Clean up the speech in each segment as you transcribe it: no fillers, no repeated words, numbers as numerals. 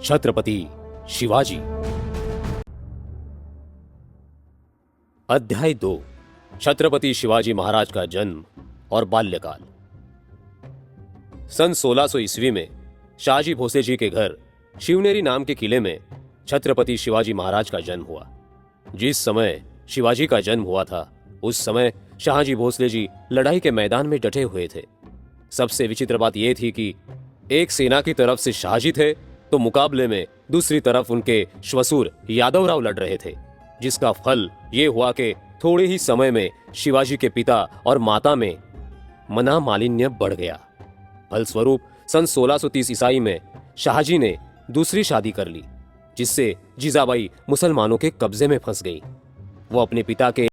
छत्रपति शिवाजी। अध्याय 2। छत्रपति शिवाजी महाराज का जन्म और बाल्यकाल। सन 1600 ईस्वी में शाहजी भोसले जी के घर शिवनेरी नाम के किले में छत्रपति शिवाजी महाराज का जन्म हुआ। जिस समय शिवाजी का जन्म हुआ था उस समय शाहजी भोसले जी लड़ाई के मैदान में डटे हुए थे। सबसे विचित्र बात यह थी कि एक सेना की तरफ से शाहजी थे तो मुकाबले में दूसरी तरफ उनके श्वशुर यादवराव लड़ रहे थे, जिसका फल ये हुआ कि थोड़े ही समय में शिवाजी के पिता और माता में मनोमालिन्य बढ़ गया। फलस्वरूप सन 1630 ईसाई में शाहजी ने दूसरी शादी कर ली, जिससे जीजाबाई मुसलमानों के कब्जे में फंस गई। वो अपने पिता के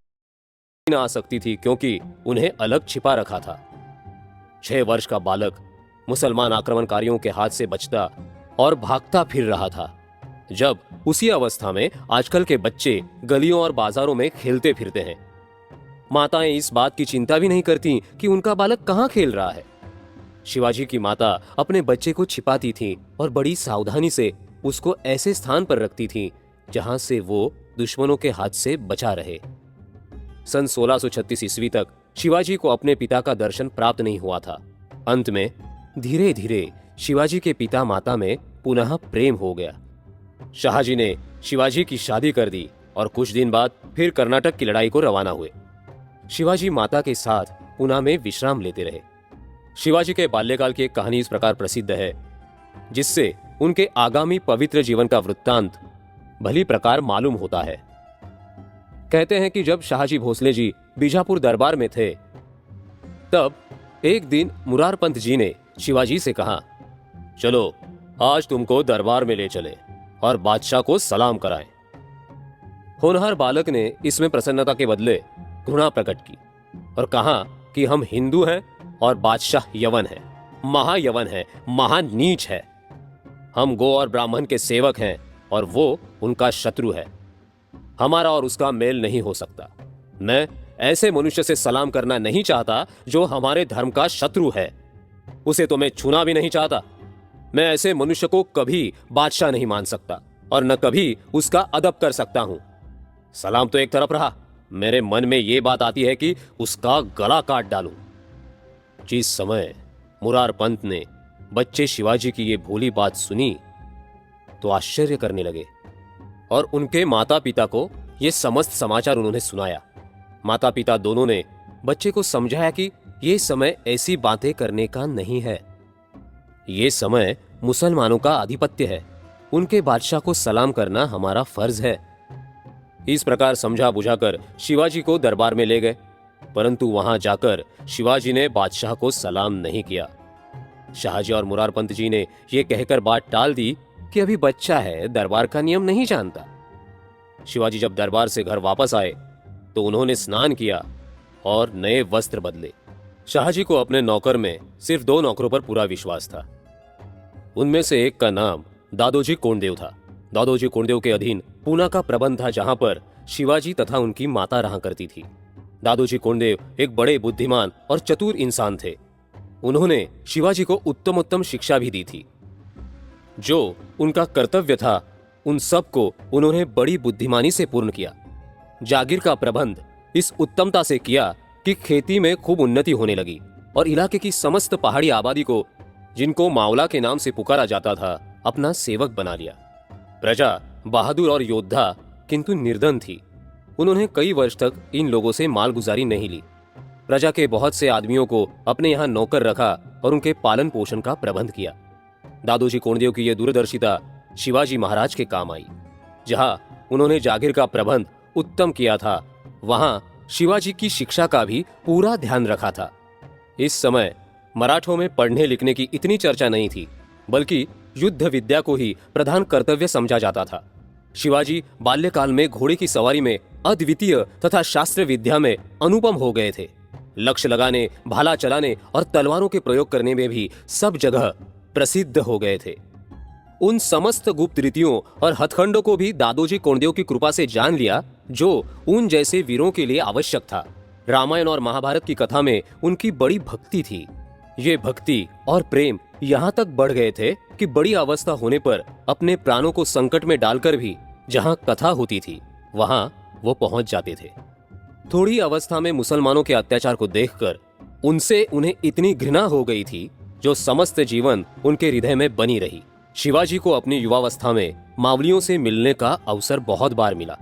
न आ सकती थी क्योंकि उन्हें अलग छिपा रखा था। 6 वर्ष का बालक मुसलमान आक्रमणकारियों के हाथ से बचता और भागता फिर रहा था, जब उसी अवस्था में आजकल के बच्चे गलियों और बाजारों में खेलते फिरते हैं। माताएं इस बात की चिंता भी नहीं करती कि उनका बालक कहां खेल रहा है। शिवाजी की माता अपने बच्चे को छिपाती थी और बड़ी सावधानी से उसको ऐसे स्थान पर रखती थी जहां से वो दुश्मनों के हाथ से बचा रहे। सन 1636 ईस्वी तक शिवाजी को अपने पिता का दर्शन प्राप्त नहीं हुआ था। अंत में धीरे धीरे शिवाजी के पिता माता में पुनः प्रेम हो गया। शाहजी ने शिवाजी की शादी कर दी और कुछ दिन बाद फिर कर्नाटक की लड़ाई को रवाना हुए। शिवाजी माता के साथ पुणे में विश्राम लेते रहे। शिवाजी के बाल्यकाल की एक कहानी इस प्रकार प्रसिद्ध है, जिससे उनके आगामी पवित्र जीवन का वृत्तांत भली प्रकार मालूम होता है। कहते हैं कि जब शाहजी भोसले जी बीजापुर दरबार में थे, तब एक दिन मुरारपंत जी ने शिवाजी से कहा, चलो आज तुमको दरबार में ले चले और बादशाह को सलाम कराएं। होनहार बालक ने इसमें प्रसन्नता के बदले घृणा प्रकट की और कहा कि हम हिंदू हैं और बादशाह यवन है, महायवन है, महानीच है। हम गो और ब्राह्मण के सेवक हैं और वो उनका शत्रु है। हमारा और उसका मेल नहीं हो सकता। मैं ऐसे मनुष्य से सलाम करना नहीं चाहता जो हमारे धर्म का शत्रु है। उसे तो मैं छूना भी नहीं चाहता। मैं ऐसे मनुष्य को कभी बादशाह नहीं मान सकता और न कभी उसका अदब कर सकता हूं। सलाम तो एक तरफ रहा, मेरे मन में यह बात आती है कि उसका गला काट डालूं। जिस समय मुरारपंत ने बच्चे शिवाजी की ये भोली बात सुनी तो आश्चर्य करने लगे और उनके माता पिता को यह समस्त समाचार उन्होंने सुनाया। माता पिता दोनों ने बच्चे को समझाया कि यह समय ऐसी बातें करने का नहीं है। ये समय मुसलमानों का आधिपत्य है। उनके बादशाह को सलाम करना हमारा फर्ज है। इस प्रकार समझा बुझाकर शिवाजी को दरबार में ले गए, परंतु वहां जाकर शिवाजी ने बादशाह को सलाम नहीं किया। शाहजी और मुरारपंत जी ने यह कहकर बात टाल दी कि अभी बच्चा है, दरबार का नियम नहीं जानता। शिवाजी जब दरबार से घर वापस आए तो उन्होंने स्नान किया और नए वस्त्र बदले। शाहजी को अपने नौकर में सिर्फ 2 नौकरों पर पूरा विश्वास था। उनमें से एक का नाम दादोजी कोंडदेव था। दादोजी कोंडदेव के अधीन पूना का प्रबंध था, जहां पर शिवाजी तथा उनकी माता रहा करती थी। दादोजी कोंडदेव एक बड़े बुद्धिमान और चतुर इंसान थे। उन्होंने शिवाजी को उत्तम शिक्षा भी दी थी। जो उनका कर्तव्य था उन सब को उन्होंने बड़ी बुद्धिमानी से पूर्ण किया। जागीर का प्रबंध इस उत्तमता से किया कि खेती में खूब उन्नति होने लगी और इलाके की समस्त पहाड़ी आबादी को, जिनको मावला के नाम से पुकारा जाता था, अपना सेवक बना लिया। प्रजा बहादुर और योद्धा किंतु निर्धन थी। उन्होंने कई वर्ष तक इन लोगों से मालगुजारी नहीं ली। प्रजा के बहुत से आदमियों को अपने यहाँ नौकर रखा और उनके पालन पोषण का प्रबंध किया। दादोजी कोंडदेव की यह दूरदर्शिता शिवाजी महाराज के काम आई। जहां उन्होंने जागीर का प्रबंध उत्तम किया था, वहां शिवाजी की शिक्षा का भी पूरा ध्यान रखा था। इस समय मराठों में पढ़ने लिखने की इतनी चर्चा नहीं थी, बल्कि युद्ध विद्या को ही प्रधान कर्तव्य समझा जाता था। शिवाजी बाल्यकाल में घोड़े की सवारी में अद्वितीय तथा शास्त्र विद्या में अनुपम हो गए थे। लक्ष्य लगाने, भाला चलाने और तलवारों के प्रयोग करने में भी सब जगह प्रसिद्ध हो गए थे। उन समस्त गुप्त रीतियों और हथखंडों को भी दादोजी कोंडदेव की कृपा से जान लिया जो उन जैसे वीरों के लिए आवश्यक था। रामायण और महाभारत की कथा में उनकी बड़ी भक्ति थी। ये भक्ति और प्रेम यहाँ तक बढ़ गए थे कि बड़ी अवस्था होने पर अपने प्राणों को संकट में डालकर भी जहाँ कथा होती थी वहां वो पहुंच जाते थे। थोड़ी अवस्था में मुसलमानों के अत्याचार को देखकर उनसे उन्हें इतनी घृणा हो गई थी जो समस्त जीवन उनके हृदय में बनी रही। शिवाजी को अपनी युवावस्था में मावलियों से मिलने का अवसर बहुत बार मिला।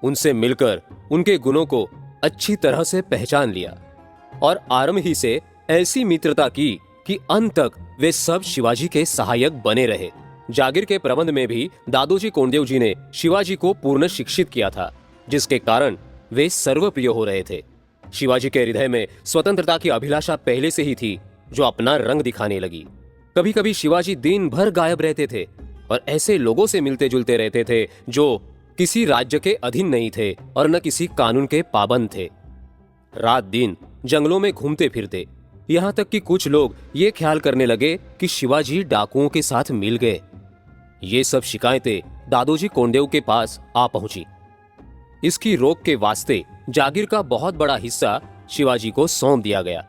उनसे मिलकर उनके गुणों को अच्छी तरह से पहचान लिया और आरंभ ही से ऐसी मित्रता की कि अंत तक वे सब शिवाजी के सहायक बने रहे। जागीर के प्रबंध में भी दादोजी कोंडदेव जी ने शिवाजी को पूर्ण शिक्षित किया था, जिसके कारण वे सर्वप्रिय हो रहे थे। शिवाजी के हृदय में स्वतंत्रता की अभिलाषा पहले से ही थी, जो अपना रंग दिखाने लगी। कभी कभी शिवाजी दिन भर गायब रहते थे और ऐसे लोगों से मिलते जुलते रहते थे जो किसी राज्य के अधीन नहीं थे और न किसी कानून के पाबंद थे। रात दिन जंगलों में घूमते फिरते, यहाँ तक कि कुछ लोग ये ख्याल करने लगे कि शिवाजी डाकुओं के साथ मिल गए। ये सब शिकायतें दादोजी कोंडदेव के पास आ पहुंची। इसकी रोक के वास्ते जागीर का बहुत बड़ा हिस्सा शिवाजी को सौंप दिया गया।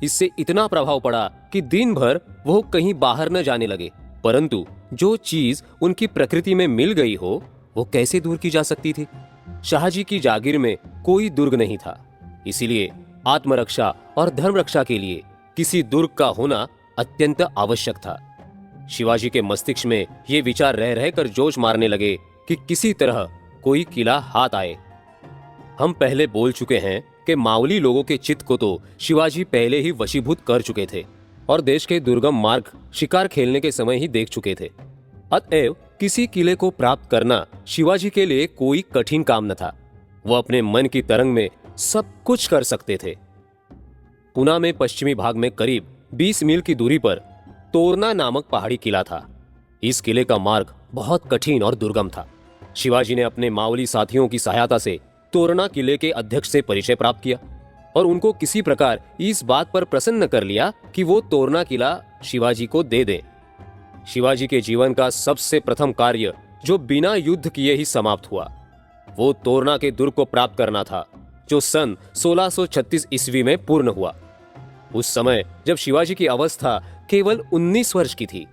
इससे इतना प्रभाव पड़ा कि दिन भर वो कहीं बाहर न जाने लगे। परंतु जो चीज उनकी प्रकृति में मिल गई हो वो कैसे दूर की जा सकती थी। शाहजी की जागीर में कोई दुर्ग नहीं था, इसीलिए आत्मरक्षा और धर्म रक्षा के लिए किसी दुर्ग का होना अत्यंत आवश्यक था। शिवाजी के मस्तिष्क में ये विचार रह रहकर जोश मारने लगे कि किसी तरह कोई किला हाथ आए। हम पहले बोल चुके हैं कि मावली लोगों के चित्त को तो शिवाजी पहले ही वशीभूत कर चुके थे और देश के दुर्गम मार्ग शिकार खेलने के समय ही देख चुके थे। अतएव किसी किले को प्राप्त करना शिवाजी के लिए कोई कठिन काम न था। वह अपने मन की तरंग में सब कुछ कर सकते थे। पुणे में पश्चिमी भाग में करीब 20 मील की दूरी पर तोरना नामक पहाड़ी किला था। इस किले का मार्ग बहुत कठिन और दुर्गम था। शिवाजी ने अपने मावली साथियों की सहायता से तोरना किले के अध्यक्ष से परिचय प्राप्त किया और उनको किसी प्रकार इस बात पर प्रसन्न कर लिया कि वो तोरना किला शिवाजी को दे दें। शिवाजी के जीवन का सबसे प्रथम कार्य, जो बिना युद्ध किए ही समाप्त हुआ, वो तोरना के दुर्ग को प्राप्त करना था, जो सन 1636 ईस्वी में पूर्ण हुआ। उस समय जब शिवाजी की अवस्था केवल 19 वर्ष की थी।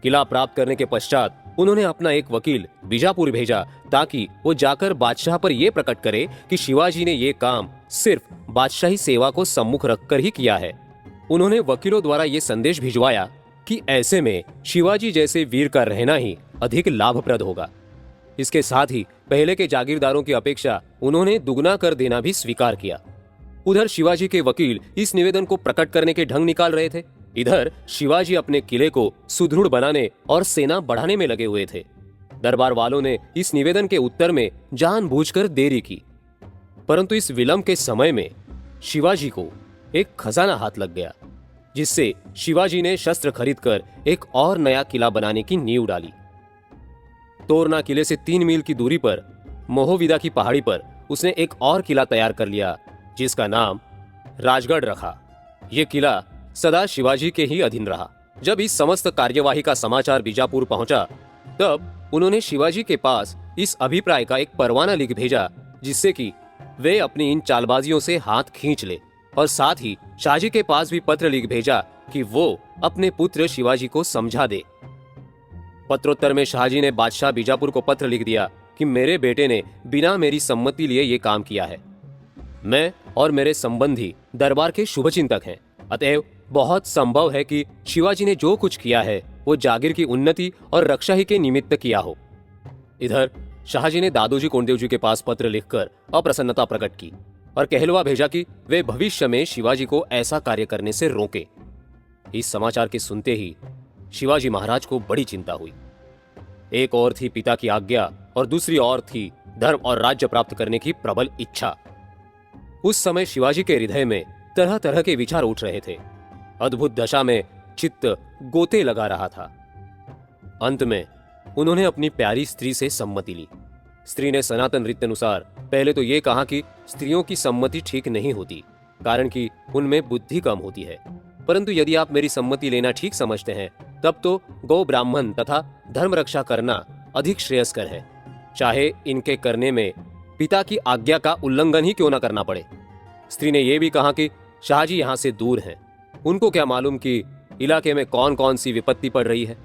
किला प्राप्त करने के पश्चात उन्होंने अपना एक वकील बीजापुर भेजा ताकि वो जाकर बादशाह पर यह प्रकट करे कि शिवाजी ने ये काम सिर्फ बादशाही सेवा को सम्मुख रखकर ही किया है। उन्होंने वकीलों द्वारा ये संदेश भिजवाया कि ऐसे में शिवाजी जैसे वीर का रहना ही अधिक लाभप्रद होगा। इसके साथ ही पहले के जागीरदारों की अपेक्षा उन्होंने दुगना कर देना भी स्वीकार किया। उधर शिवाजी के वकील इस निवेदन को प्रकट करने के ढंग निकाल रहे थे, इधर शिवाजी अपने किले को सुदृढ़ बनाने और सेना बढ़ाने में लगे हुए थे। दरबार वालों ने इस निवेदन के उत्तर में जानबूझकर देरी की, परंतु इस विलंब के समय में शिवाजी को एक खजाना हाथ लग गया, जिससे शिवाजी ने शस्त्र खरीदकर एक और नया किला बनाने की नींव डाली। तोरना किले से 3 मील की दूरी पर मोहविदा की पहाड़ी पर उसने एक और किला तैयार कर लिया, जिसका नाम राजगढ़ रखा। यह किला सदा शिवाजी के ही अधीन रहा। जब इस समस्त कार्यवाही का समाचार बीजापुर पहुंचा, तब उन्होंने शिवाजी के पास इस अभिप्राय का एक परवाना लिख भेजा, जिससे कि वे अपनी इन चालबाजियों से हाथ खींच ले, और साथ ही शाहजी के पास भी पत्र लिख भेजा कि वो अपने पुत्र शिवाजी को समझा दे। पत्रोत्तर में शाहजी ने बादशाह बीजापुर को पत्र लिख दिया कि मेरे बेटे ने बिना मेरी सम्मति लिए ये काम किया है। मैं और मेरे संबंधी दरबार के शुभचिंतक हैं, अतएव बहुत संभव है कि शिवाजी ने जो कुछ किया है वो जागीर की उन्नति और रक्षा ही के निमित्त किया हो। इधर शाहजी ने दादोजी कोंडदेव जी के पास पत्र लिखकर अप्रसन्नता प्रकट की और कहलवा भेजा कि वे भविष्य में शिवाजी को ऐसा कार्य करने से रोके। इस समाचार के सुनते ही शिवाजी महाराज को बड़ी चिंता हुई। एक ओर थी पिता की आज्ञा और दूसरी ओर थी धर्म और राज्य प्राप्त करने की प्रबल इच्छा। उस समय शिवाजी के हृदय में तरह तरह के विचार उठ रहे थे। अद्भुत दशा में चित्त गोते लगा रहा था। अंत में उन्होंने अपनी प्यारी स्त्री से सम्मति ली। स्त्री ने सनातन रीति अनुसार पहले तो ये कहा कि स्त्रियों की सम्मति ठीक नहीं होती, कारण कि उनमें बुद्धि कम होती है, परंतु यदि आप मेरी सम्मति लेना ठीक समझते हैं तब तो गौ ब्राह्मण तथा धर्म रक्षा करना अधिक श्रेयस्कर है, चाहे इनके करने में पिता की आज्ञा का उल्लंघन ही क्यों न करना पड़े। स्त्री ने यह भी कहा कि शाहजी यहाँ से दूर हैं, उनको क्या मालूम कि इलाके में कौन कौन सी विपत्ति पड़ रही है।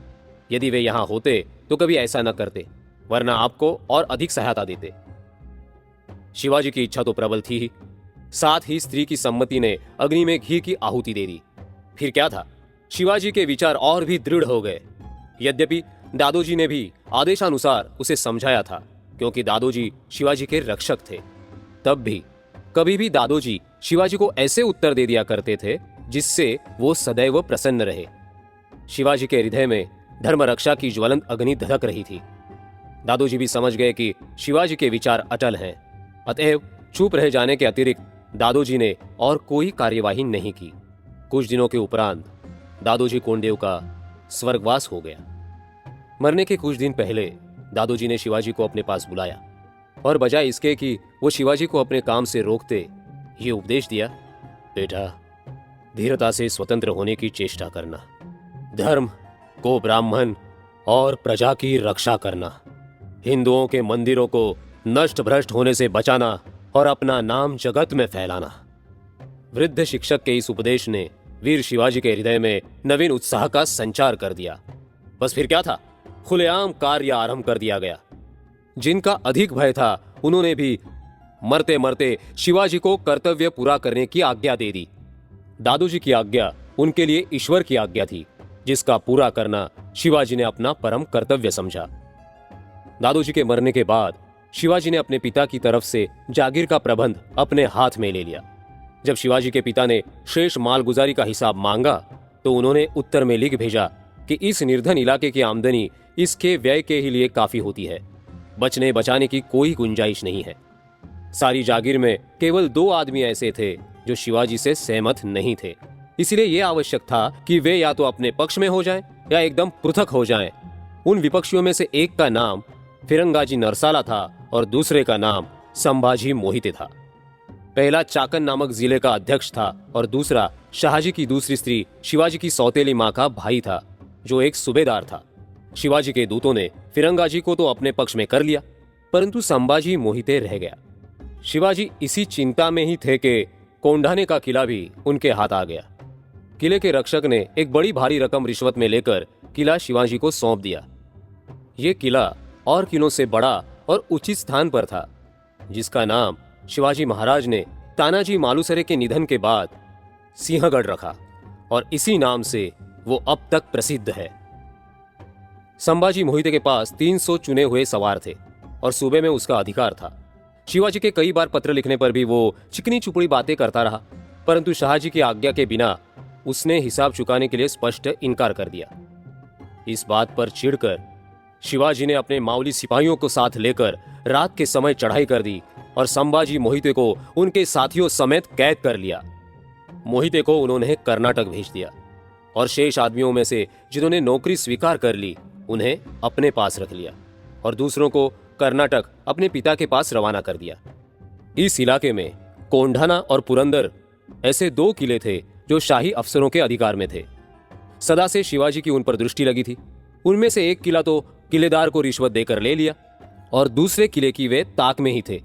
यदि वे यहाँ होते तो कभी ऐसा न करते, वरना आपको और अधिक सहायता देते। शिवाजी की इच्छा तो प्रबल थी ही, साथ ही स्त्री की सम्मति ने अग्नि में घी की आहुति दे दी। फिर क्या था, शिवाजी के विचार और भी दृढ़ हो गए। यद्यपि दादोजी ने भी आदेशानुसार उसे समझाया था, क्योंकि दादोजी शिवाजी के रक्षक थे। तब भी कभी भी दादोजी शिवाजी को ऐसे उत्तर दे दिया करते थे जिससे वो सदैव प्रसन्न रहे। शिवाजी के हृदय में धर्म रक्षा की ज्वलंत अग्नि धधक रही थी। दादोजी भी समझ गए कि शिवाजी के विचार अटल हैं, अतएव चुप रह जाने के अतिरिक्त दादोजी ने और कोई कार्यवाही नहीं की। कुछ दिनों के उपरांत दादोजी कोंडेव का स्वर्गवास हो गया। मरने के कुछ दिन पहले दादोजी ने शिवाजी को अपने पास बुलाया और बजाय इसके कि वो शिवाजी को अपने काम से रोकते, ये उपदेश दिया, बेटा, धीरता से स्वतंत्र होने की चेष्टा करना, धर्म को, ब्राह्मण और प्रजा की रक्षा करना, हिंदुओं के मंदिरों को नष्ट भ्रष्ट होने से बचाना और अपना नाम जगत में फैलाना। वृद्ध शिक्षक के इस उपदेश ने वीर शिवाजी के हृदय में नवीन उत्साह का संचार कर दिया। बस फिर क्या था, खुलेआम कार्य आरंभ कर दिया गया। जिनका अधिक भय था उन्होंने भी मरते मरते शिवाजी को कर्तव्य पूरा करने की आज्ञा दे दी। दादोजी की आज्ञा उनके लिए ईश्वर की आज्ञा थी, जिसका पूरा करना शिवाजी ने अपना परम कर्तव्य समझा। दादोजी के मरने के बाद शिवाजी ने अपने पिता की तरफ से जागीर का प्रबंध अपने हाथ में ले लिया। जब शिवाजी के पिता ने शेष मालगुजारी का हिसाब मांगा तो उन्होंने उत्तर में लिख भेजा कि इस निर्धन इलाके की आमदनी इसके व्यय के ही लिए काफी होती है, बचने बचाने की कोई गुंजाइश नहीं है। सारी जागीर में केवल 2 आदमी ऐसे थे जो शिवाजी से सहमत नहीं थे, इसलिए यह आवश्यक था कि वे या तो अपने पक्ष में हो जाएं या एकदम पृथक हो जाएं। उन विपक्षियों में से एक का नाम फिरंगाजी नरसाला था और दूसरे का नाम संभाजी मोहिते था। पहला चाकन नामक जिले का अध्यक्ष था और दूसरा शाहजी की दूसरी स्त्री शिवाजी की सौतेली मां का भाई था, जो एक सूबेदार था। शिवाजी के दूतों ने फिरंगाजी को तो अपने पक्ष में कर लिया, परंतु संभाजी मोहिते रह गया। शिवाजी इसी चिंता में ही थे कि कोंढाने का किला भी उनके हाथ आ गया। किले के रक्षक ने एक बड़ी भारी रकम रिश्वत में लेकर किला शिवाजी को सौंप दिया। ये किला और किलों से बड़ा और उचित स्थान पर था, जिसका नाम शिवाजी महाराज ने तानाजी मालुसरे के निधन के बाद सिंहगढ़ रखा और इसी नाम से वो अब तक प्रसिद्ध है। संभाजी मोहिते के पास 300 चुने हुए सवार थे और सूबे में उसका अधिकार था। शिवाजी के कई बार पत्र लिखने पर भी वो चिकनी चुपड़ी बातें करता रहा, परंतु शाहजी की आज्ञा के बिना उसने हिसाब चुकाने के लिए स्पष्ट इनकार कर दिया। इस बात पर चिढ़कर शिवाजी ने अपने मावली सिपाहियों को साथ लेकर रात के समय चढ़ाई कर दी और संभाजी मोहिते को उनके साथियों समेत कैद कर लिया। मोहिते को उन्होंने कर्नाटक भेज दिया और शेष आदमियों में से जिन्होंने नौकरी स्वीकार कर ली उन्हें अपने पास रख लिया और दूसरों को कर्नाटक अपने पिता के पास रवाना कर दिया। इस इलाके में कोंढाना और पुरंदर ऐसे 2 किले थे जो शाही अफसरों के अधिकार में थे। सदा से शिवाजी की उन पर दृष्टि लगी थी। उनमें से एक किला तो किलेदार को रिश्वत देकर ले लिया और दूसरे किले की वे ताक में ही थे।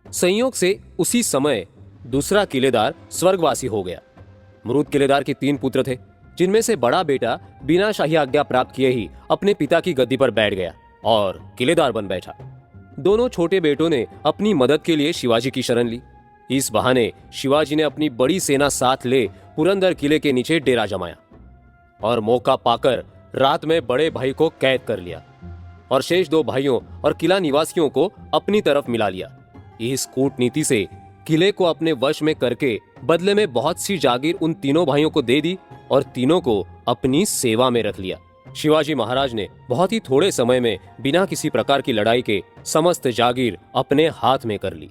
संयोग से उसी समय दूसरा किलेदार स्वर्गवासी हो गया। मृत किलेदार के 3 पुत्र थे, जिनमें से बड़ा बेटा बिना शाही आज्ञा प्राप्त किए ही अपने पिता की गद्दी पर बैठ गया और किलेदार बन बैठा। दोनों छोटे बेटों ने अपनी मदद के लिए शिवाजी की शरण ली। इस बहाने शिवाजी ने अपनी बड़ी सेना साथ ले पुरंदर किले के नीचे डेरा जमाया और मौका पाकर रात में बड़े भाई को कैद कर लिया और शेष 2 भाइयों और किला निवासियों को अपनी तरफ मिला लिया। इस कूटनीति से किले को अपने वश में करके बदले में बहुत सी जागीर उन तीनों भाइयों को दे दी और तीनों को अपनी सेवा में रख लिया। शिवाजी महाराज ने बहुत ही थोड़े समय में बिना किसी प्रकार की लड़ाई के समस्त जागीर अपने हाथ में कर ली।